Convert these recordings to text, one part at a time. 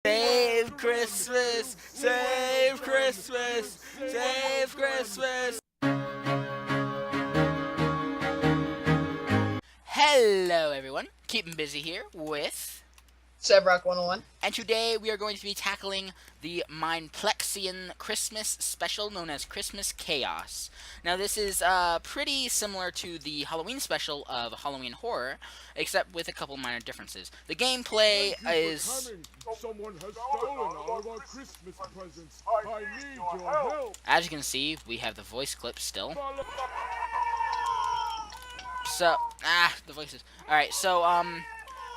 Save Christmas! Save Christmas! Save Christmas! Hello everyone, keeping busy here with... Sevrock 101. And today we are going to be tackling the Mineplexian Christmas special known as Christmas Chaos. Now this is pretty similar to the Halloween special of Halloween Horror, except with a couple minor differences. The gameplay is... Someone has stolen all of our Christmas presents. I need your help. As you can see, we have the voice clip still. So, the voices. Alright, so,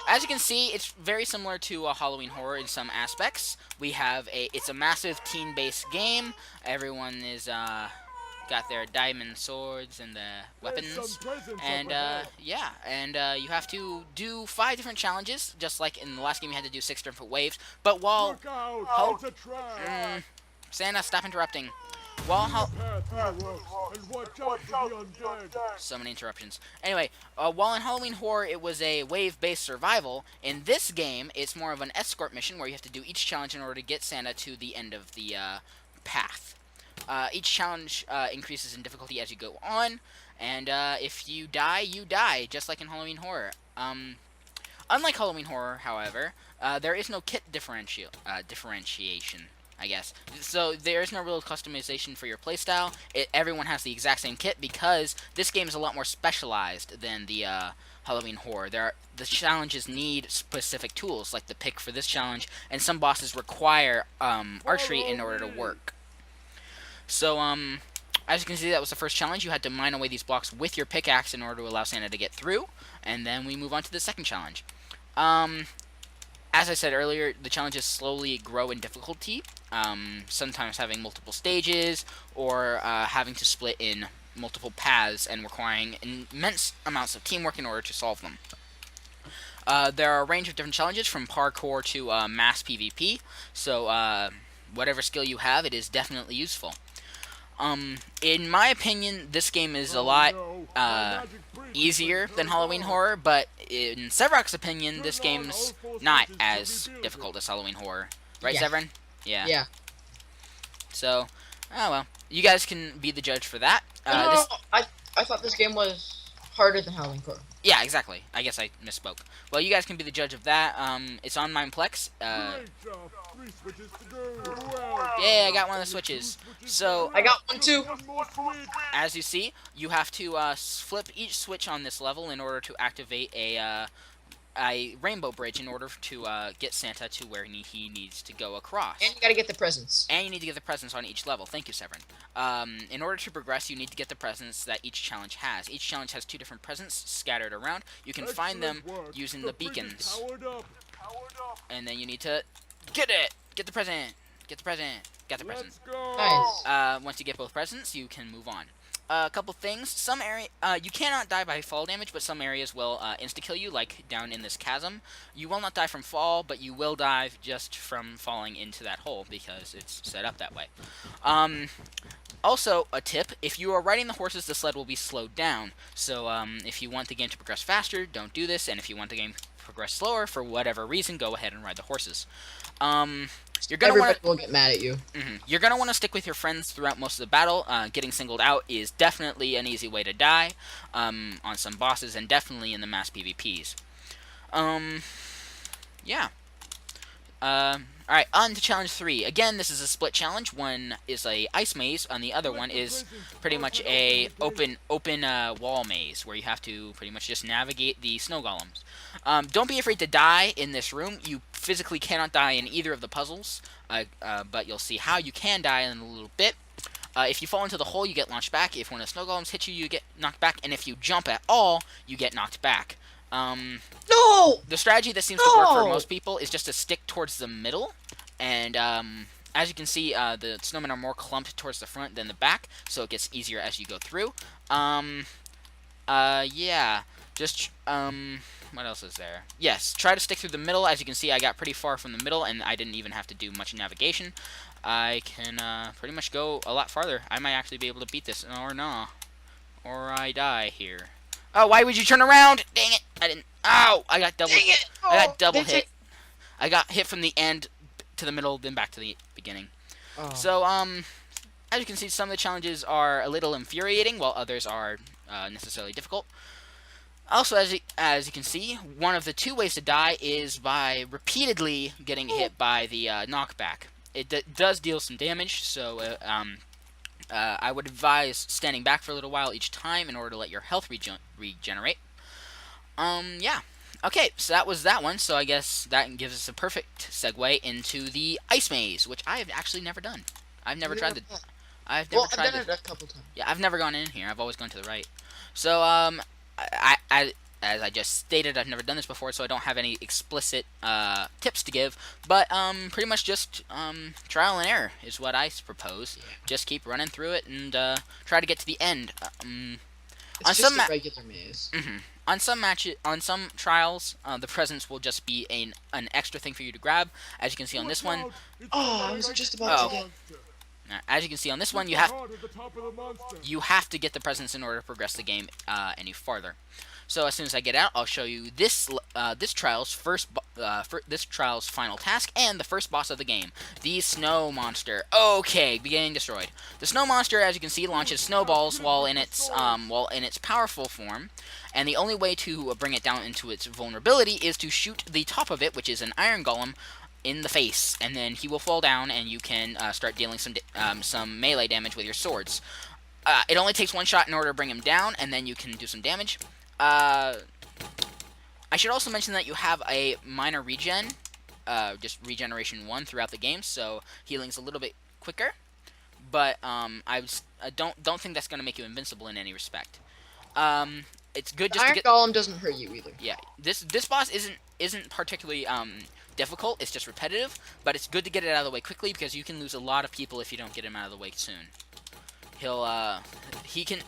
as you can see, it's very similar to Halloween Horror in some aspects. It's a massive team-based game. Everyone is, got their diamond swords and the weapons. And, yeah, and, you have to do 5 different challenges, just like in the last game you had to do 6 different waves. But while... Santa, stop interrupting. So many interruptions. Anyway, while in Halloween Horror it was a wave-based survival, in this game it's more of an escort mission where you have to do each challenge in order to get Santa to the end of the path. Each challenge increases in difficulty as you go on, and if you die, just like in Halloween Horror. Unlike Halloween Horror, however, there is no kit differentiation, I guess. So there is no real customization for your playstyle. Everyone has the exact same kit because this game is a lot more specialized than the Halloween Horror. The challenges need specific tools, like the pick for this challenge, and some bosses require archery in order to work. So, as you can see, that was the first challenge. You had to mine away these blocks with your pickaxe in order to allow Santa to get through, and then we move on to the second challenge. As I said earlier, the challenges slowly grow in difficulty, sometimes having multiple stages, or having to split in multiple paths and requiring immense amounts of teamwork in order to solve them. There are a range of different challenges, from parkour to mass PvP, so whatever skill you have, it is definitely useful. In my opinion, this game is a lot easier than Halloween Horror, but in Sevrock's opinion, this game's not as difficult as Halloween Horror. Right, Yeah. Severin? Yeah. Yeah. So, oh well. You guys can be the judge for that. No, I thought this game was harder than Halloween Horror. Yeah, exactly. I guess I misspoke. Well, you guys can be the judge of that. It's on Mineplex. Yeah, I got one of the switches. So, I got one too. as you see, you have to flip each switch on this level in order to activate a rainbow bridge in order to get Santa to where he needs to go across. And you gotta get the presents. And you need to get the presents on each level. Thank you, Severin. In order to progress, you need to get the presents that each challenge has. Each challenge has 2 different presents scattered around. You can find them using the beacons. And then you need to get it! Get the present! Get the present! Get the present. Nice. Once you get both presents, you can move on. A couple things. You cannot die by fall damage, but some areas will insta-kill you, like down in this chasm. You will not die from fall, but you will die just from falling into that hole, because it's set up that way. Also, a tip, if you are riding the horses, the sled will be slowed down. So, if you want the game to progress faster, don't do this, and if you want the game to progress slower, for whatever reason, go ahead and ride the horses. Everybody will get mad at you. You're going to want to stick with your friends throughout most of the battle. Getting singled out is definitely an easy way to die on some bosses, and definitely in the mass PvPs. Yeah. Alright, on to challenge 3. Again, this is a split challenge. One is a ice maze, and the other one is pretty much a open wall maze, where you have to pretty much just navigate the snow golems. Don't be afraid to die in this room. You physically cannot die in either of the puzzles, but you'll see how you can die in a little bit. If you fall into the hole, you get launched back. If one of the snow golems hits you, you get knocked back. And if you jump at all, you get knocked back. No! The strategy that seems to work for most people is just to stick towards the middle. And as you can see, the snowmen are more clumped towards the front than the back, so it gets easier as you go through. Yeah. Just, what else is there? Yes, try to stick through the middle. As you can see, I got pretty far from the middle, and I didn't even have to do much navigation. I can, pretty much go a lot farther. I might actually be able to beat this, or no. Or I die here. Oh, why would you turn around? Dang it! I didn't. Ow! I got double. Dang it! I got double They hit. I got hit from the end to the middle, then back to the beginning. Oh. So, as you can see, some of the challenges are a little infuriating, while others are necessarily difficult. Also, as you can see, one of the two ways to die is by repeatedly getting hit by the knockback. It does deal some damage, so I would advise standing back for a little while each time in order to let your health regenerate. Yeah. Okay, so that was that one, so I guess that gives us a perfect segue into the ice maze, which I have actually never done. I've never tried the... I've never tried I've done it a couple times. Yeah, I've never gone in here. I've always gone to the right. So, as I just stated, I've never done this before, so I don't have any explicit tips to give. But pretty much just trial and error is what I propose. Yeah. Just keep running through it and try to get to the end. It's just a regular maze. On some trials, the presents will just be an extra thing for you to grab. As you can see on this one. Oh, I was just about to get... As you can see on this one, you have to get the presents in order to progress the game any farther. So as soon as I get out, I'll show you this trial's final task and the first boss of the game, the snow monster. Okay, beginning destroyed. The snow monster, as you can see, launches snowballs while in its powerful form, and the only way to bring it down into its vulnerability is to shoot the top of it, which is an iron golem, in the face, and then he will fall down, and you can start dealing some melee damage with your swords. It only takes one shot in order to bring him down, and then you can do some damage. I should also mention that you have a minor regen, just regeneration 1 throughout the game, so healing's a little bit quicker. But I don't think that's going to make you invincible in any respect. It's good just to get... Iron Golem doesn't hurt you either. Yeah, this boss isn't particularly difficult. It's just repetitive, but it's good to get it out of the way quickly because you can lose a lot of people if you don't get him out of the way soon.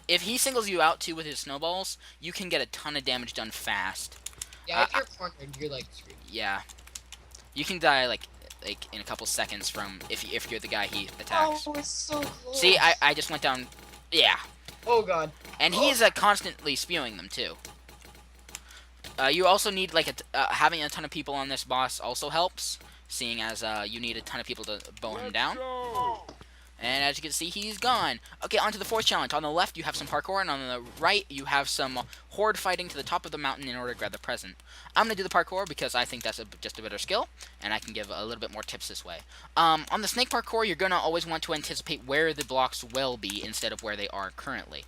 If he singles you out too with his snowballs, you can get a ton of damage done fast. Yeah, if you're cornered, you're like screwed. Yeah, you can die like in a couple seconds from if you're the guy he attacks. Oh, it's so close. See, I just went down. Yeah. Oh god. And he's constantly spewing them too. You also need having a ton of people on this boss also helps, seeing as you need a ton of people to bow him down. And as you can see, he's gone. Okay, on to the fourth challenge. On the left, you have some parkour, and on the right, you have some horde fighting to the top of the mountain in order to grab the present. I'm going to do the parkour because I think that's just a better skill, and I can give a little bit more tips this way. On the snake parkour, you're going to always want to anticipate where the blocks will be instead of where they are currently.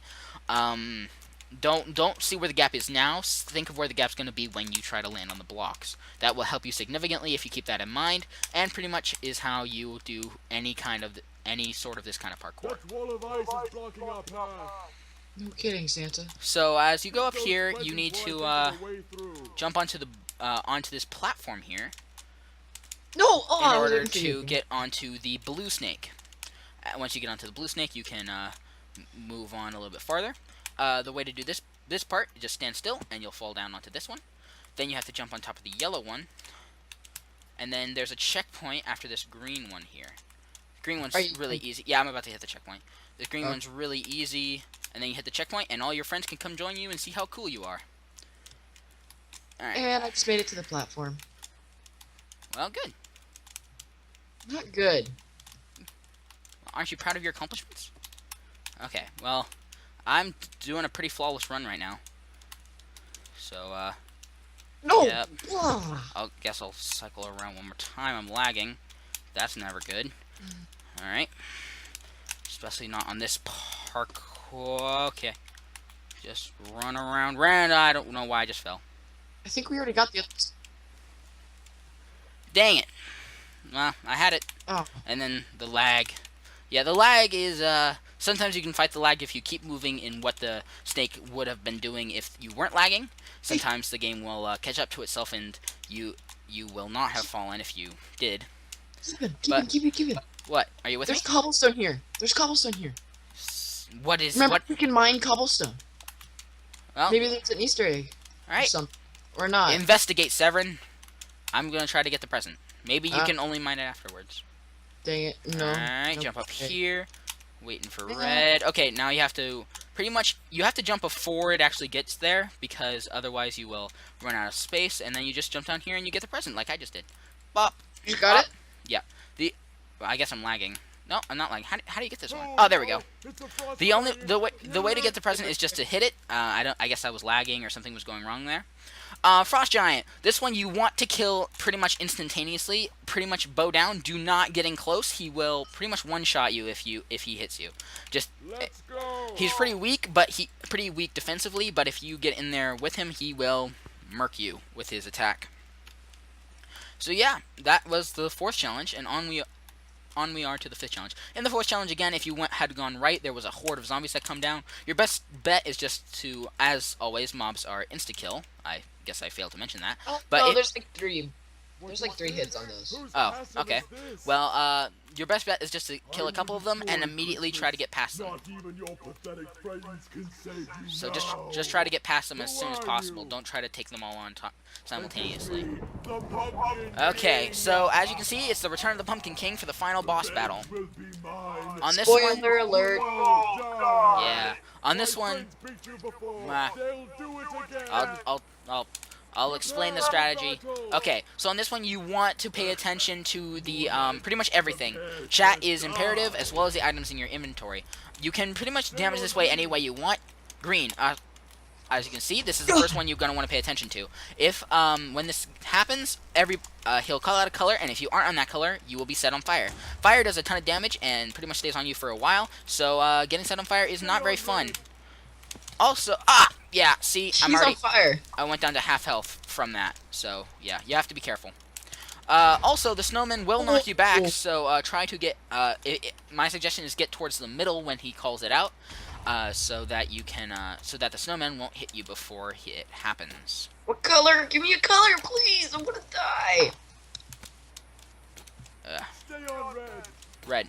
Don't see where the gap is now. Think of where the gap's going to be when you try to land on the blocks. That will help you significantly if you keep that in mind, and pretty much is how you do any sort of this kind of parkour. That wall of ice is blocking our path. No kidding, Santa. So as you go up here, you need to jump onto this platform here No! in order to get onto the blue snake. Once you get onto the blue snake, you can move on a little bit farther. The way to do this part, just stand still, and you'll fall down onto this one. Then you have to jump on top of the yellow one. And then there's a checkpoint after this green one here. Green one's really easy. Yeah, I'm about to hit the checkpoint. The green one's really easy, and then you hit the checkpoint, and all your friends can come join you and see how cool you are. Alright. And I just made it to the platform. Well, good. Not good. Aren't you proud of your accomplishments? Okay, well, I'm doing a pretty flawless run right now. So, No! Yep. I guess I'll cycle around one more time. I'm lagging. That's never good. Alright. Especially not on this parkour. Okay. Just run around. I don't know why I just fell. I think we already got the others. Dang it. Well, I had it. Oh. And then the lag. Yeah, the lag is, sometimes you can fight the lag if you keep moving in what the snake would have been doing if you weren't lagging. Sometimes the game will catch up to itself and you will not have fallen if you did. Keep it. What? Are you with me? There's cobblestone here. There's cobblestone here. What is... Remember, what? you can mine cobblestone. Well, maybe there's an Easter egg. Alright. Or not. Investigate, Severin. I'm going to try to get the present. Maybe you can only mine it afterwards. Dang it. No. Alright, jump up here. Waiting for red. Okay, now you have to... Pretty much, you have to jump before it actually gets there, because otherwise you will run out of space, and then you just jump down here and you get the present, like I just did. Bop. You got it? Yeah. Well, I guess I'm lagging. No, I'm not lagging. How do you get this one? Oh, there we go. The way to get the present is just to hit it. I guess I was lagging or something was going wrong there. Frost Giant. This one you want to kill pretty much instantaneously. Pretty much bow down. Do not get in close. He will pretty much one-shot you if he hits you. Just he's pretty weak, pretty weak defensively. But if you get in there with him, he will murk you with his attack. So yeah, that was the 4th challenge, and on we are to the 5th challenge. In the 4th challenge, again, if you had gone right, there was a horde of zombies that come down. Your best bet is just to, as always, mobs are insta-kill. I guess I failed to mention that. Oh, but no, there's like 3. There's like 3 hits on those. Oh, okay. Well, your best bet is just to kill a couple of them and immediately try to get past them. So just try to get past them as soon as possible. Don't try to take them all on simultaneously. Okay, so as you can see, it's the Return of the Pumpkin King for the final boss battle. On this Spoiler alert. Yeah. On this one, I'll explain the strategy. Okay, so on this one, you want to pay attention to the pretty much everything. Chat is imperative, as well as the items in your inventory. You can pretty much damage this way any way you want. Green. As you can see, this is the first one you're going to want to pay attention to. If, when this happens, he'll call out a color, and if you aren't on that color, you will be set on fire. Fire does a ton of damage, and pretty much stays on you for a while, so, getting set on fire is not very fun. Also, yeah, see, He's on fire. I went down to half health from that, so, yeah, you have to be careful. Also, the snowman will knock you back, so, try to get, my suggestion is get towards the middle when he calls it out. So that you can, so that the snowman won't hit you before it happens. What color? Give me a color, please. I'm gonna die. Stay on red. Red.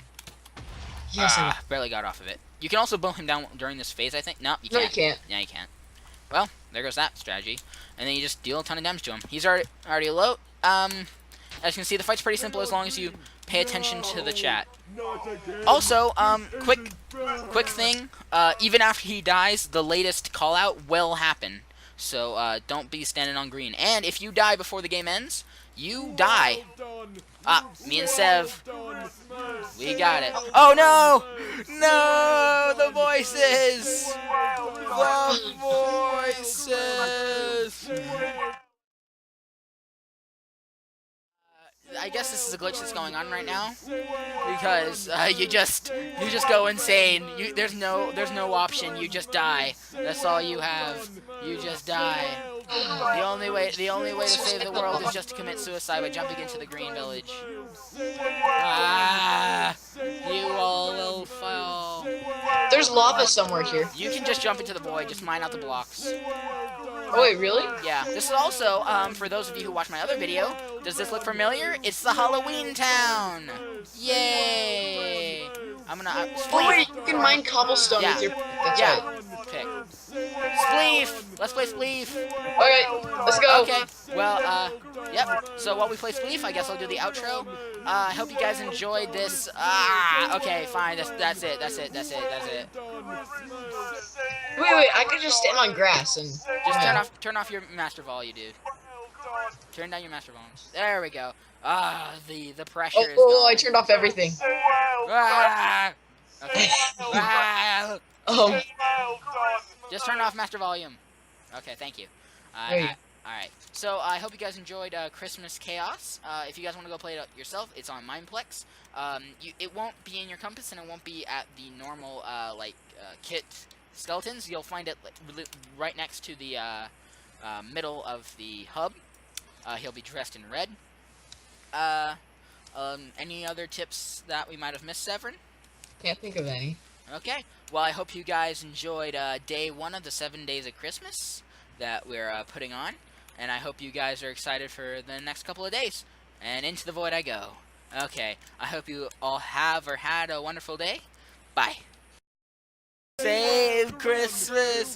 Yes, Barely got off of it. You can also bow him down during this phase, I think. No, you No, can't. you can't. Yeah, you can't. Well, there goes that strategy. And then you just deal a ton of damage to him. He's already low. As you can see, the fight's pretty simple as long as you pay attention to the chat. Also, quick thing, even after he dies, the latest call out will happen. So, don't be standing on green. And if you die before the game ends, you die. Me and Sev, we got it. Oh no! No! The voices! The voices! I guess this is a glitch that's going on right now because you just go insane. There's no option. You just die. That's all you have. You just die. The only way to save the world is just to commit suicide by jumping into the green village. You all will fall. There's lava somewhere here. You can just jump into the void. Just mine out the blocks. Oh wait, really? Yeah. This is also for those of you who watch my other video. Does this look familiar? It's the Halloween town. Yay! I'm gonna. Oh wait, you can mine cobblestone with your. That's right. Pick. Spleef! Let's play Spleef! Okay, let's go! Okay, well, yep. So while we play Spleef, I guess I'll do the outro. I hope you guys enjoyed this. Okay, fine. That's it. Wait, I could just stand on grass and... Just turn off your master volume, dude. Turn down your master volume. There we go. The pressure is gone. I turned off everything. Okay. Oh. Just turn off master volume. Okay, thank you. Alright. So, I hope you guys enjoyed Christmas Chaos. If you guys want to go play it yourself, it's on Mineplex. It won't be in your compass, and it won't be at the normal, kit skeletons. You'll find it right next to the middle of the hub. He'll be dressed in red. Any other tips that we might have missed, Severin? Can't think of any. Okay. Well, I hope you guys enjoyed day 1 of the 7 days of Christmas that we're putting on. And I hope you guys are excited for the next couple of days. And into the void I go. Okay. I hope you all have or had a wonderful day. Bye. Save Christmas!